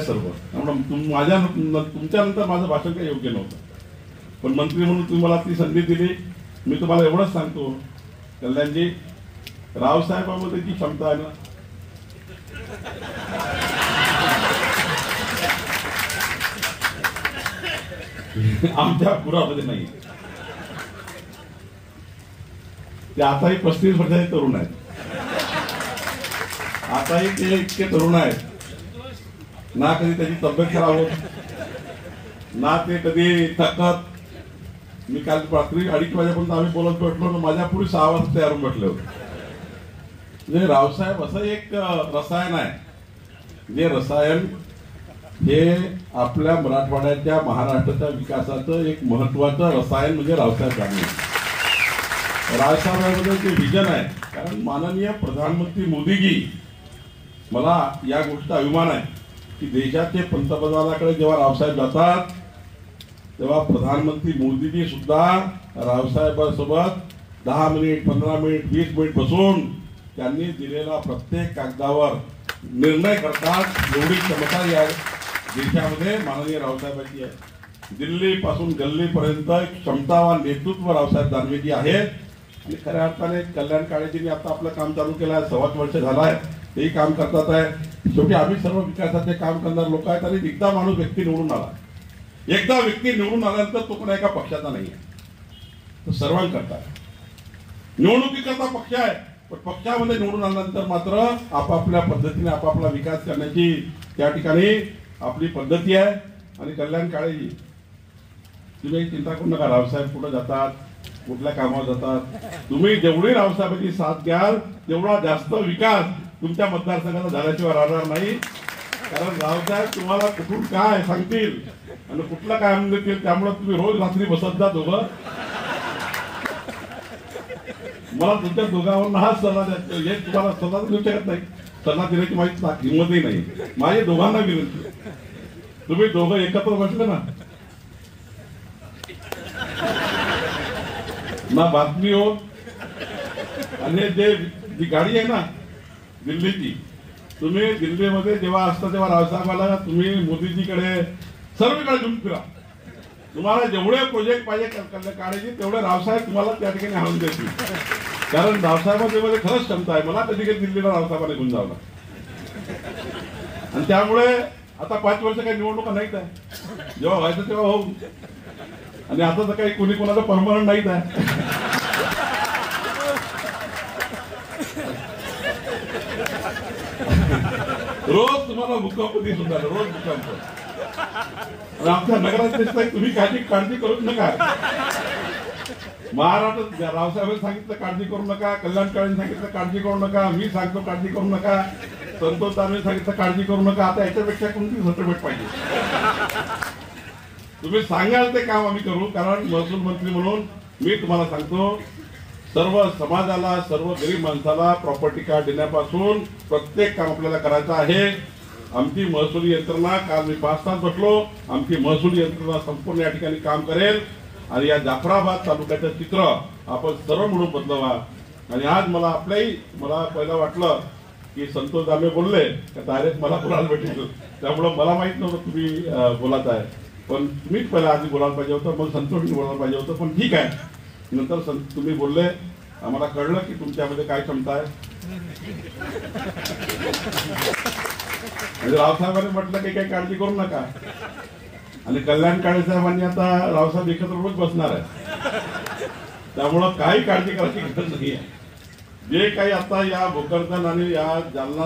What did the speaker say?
सर्व माझ्या तुमच्यानंतर माझं भाषण काही योग्य नव्हतं, पण मंत्री म्हणून तुम्ही मला ती संधी दिली. मी तुम्हाला एवढंच सांगतो कल्याणजी, रावसाहेबांमध्ये जी क्षमता आहे ना, आमच्या पुरामध्ये नाही. ते आताही 35 वर्षाचे तरुण आहेत, आताही ते इतके तरुण आहेत ना, कधी त्याची तब्येत खराब होत ना, ते कधी थकत. मी काल रात्री 2:30 वाजेपर्यंत आम्ही बोलत बसलो ना, माझ्या पुढे 6 वाजता तयार होऊन बसले होते. म्हणजे रावसाहेब असं एक रसायन आहे, जे रसायन हे आपल्या मराठवाड्याच्या महाराष्ट्राच्या विकासाचं एक महत्वाचं रसायन म्हणजे रावसाहेब दानवे. रावसाहेबांमध्ये जे विजन आहे, कारण माननीय प्रधानमंत्री मोदीजी, मला या गोष्टीचा अभिमान आहे की देशाचे पंतप्रधानाकडे जेव्हा रावसाहेब जातात तेव्हा प्रधानमंत्री मोदीजी सुद्धा रावसाहेबांसोबत 10 मिनिट 15 मिनिट 20 मिनिट बसून त्यांनी दिलेला प्रत्येक कागदावर निर्णय करतात. एवढी क्षमता या देशामध्ये माननीय रावसाहेबांची आहे. दिल्ली पासून गल्लीपर्यंत क्षमतावान नेतृत्व रावसाहेब दानवेजी आहेत. आणि खऱ्या अर्थाने कल्याण काळेजींनी आता आपलं काम चालू केलं आहे, 1.25 वर्ष झालं आहे, तेही काम करतात आहे. शेवटी आम्ही सर्व विकासाचे काम करणारे लोक आहेत. आणि एकदा माणूस व्यक्ती निवडून आला, एकदा व्यक्ती निवडून आल्यानंतर तो कोणा एका पक्षाचा नाही आहे, तो सर्वांकरता आहे. निवडणुकीकरता पक्ष आहे, पण पक्षामध्ये निवडून आल्यानंतर मात्र आपापल्या पद्धतीने आपापला विकास करण्याची त्या ठिकाणी आपली पद्धती आहे. आणि कल्याण काळेजी, तुम्ही चिंता करू नका, रावसाहेब कुठं जातात, कुठल्या कामावर जातात, तुम्ही जेवढी रावसाहेबांची साथ घ्याल तेवढा जास्त विकास तुमच्या मतदारसंघाचा झाल्याशिवाय राहणार नाही. कारण रावसाहेब तुम्हाला कुठून काय सांगतील आणि कुठलं काय म्हणतील, त्यामुळे तुम्ही रोज रात्री बसत जा दोघं. मला तुमच्या दोघांवर हा सल्ला द्यायचा, हे तुम्हाला सल्ला देऊ शकत नाही, सल्ला देण्याची माझी हिंमतही नाही. माझी दोघांना विनंती, तुम्ही दोघं एकत्र बसले ना, ना बातमी हो, आणि जी गाडी आहे ना दिल्लीची, तुम्ही दिल्लीमध्ये जेव्हा असता तेव्हा रावसाहेबाला तुम्ही मोदीजीकडे सर्वीकडे घेऊन फिरा. तुम्हाला जेवढे प्रोजेक्ट पाहिजे काढायचे तेवढे रावसाहेब तुम्हाला त्या ठिकाणी आणून देतील. कारण रावसाहेबांमध्ये खरंच क्षमता आहे. मला कधी कधी दिल्लीला रावसाहेबांना घेऊन जावं लागतं. आणि त्यामुळे आता 5 वर्ष काही निवडणुका नाहीत आहे, जेव्हा व्हायचं तेव्हा होऊ. आणि आता तर काही कोणी कोणाचं परमनंट नाहीच आहे. रोज तुम्हाला भूकंप दिसून झालं, रोज भूकंप. आमच्या नगराध्यक्ष तुम्ही काळजी करूच नका. महाराष्ट्रात रावसाहेबांनी सांगितलं काळजी करू नका, कल्याण काळेंनी सांगितलं काळजी करू नका, मी सांगतो काळजी करू नका, संतोष दानवे सांगितलं काळजी करू नका. आता याच्यापेक्षा कोणती सर्टिफिकेट पाहिजे? तुम्ही सांगाल ते काम आम्ही करू. कारण महसूल मंत्री म्हणून मी तुम्हाला सांगतो, सर्व समाजाला, सर्व गरीब माणसाला प्रॉपर्टी कार्ड देण्यापासून प्रत्येक काम आपल्याला करायचं आहे. आमची महसूल यंत्रणा, काल मी 5 तास बसलो, आमची महसूल यंत्रणा संपूर्ण या ठिकाणी काम करेल. आणि या जाफराबाद तालुक्याचं चित्र आपण सर्व मिळून बदलवा. आणि आज मला पहिलं वाटलं की संतोष दानवे बोलले तर डायरेक्ट मला बोलायला भेटेल, त्यामुळं मला माहित नव्हतं तुम्ही बोलत आहे, पण तुम्हीच पहिला आधी बोलायला पाहिजे होतं, मग संतोषनी बोलायला पाहिजे होतं. पण ठीक आहे, नंतर तुम्ही बोलले, आम्हाला कळलं की तुमच्यामध्ये काय क्षमता आहे. रावसाहेबांनी म्हटलं की काही काळजी करू नका. आणि कल्याण काळे साहेबांनी आता रावसाहेब एकत्र रोज बसणार आहे, त्यामुळं काही काळजी करायची गरज नाही आहे. जे काही आता या भोकरदन आणि या जालना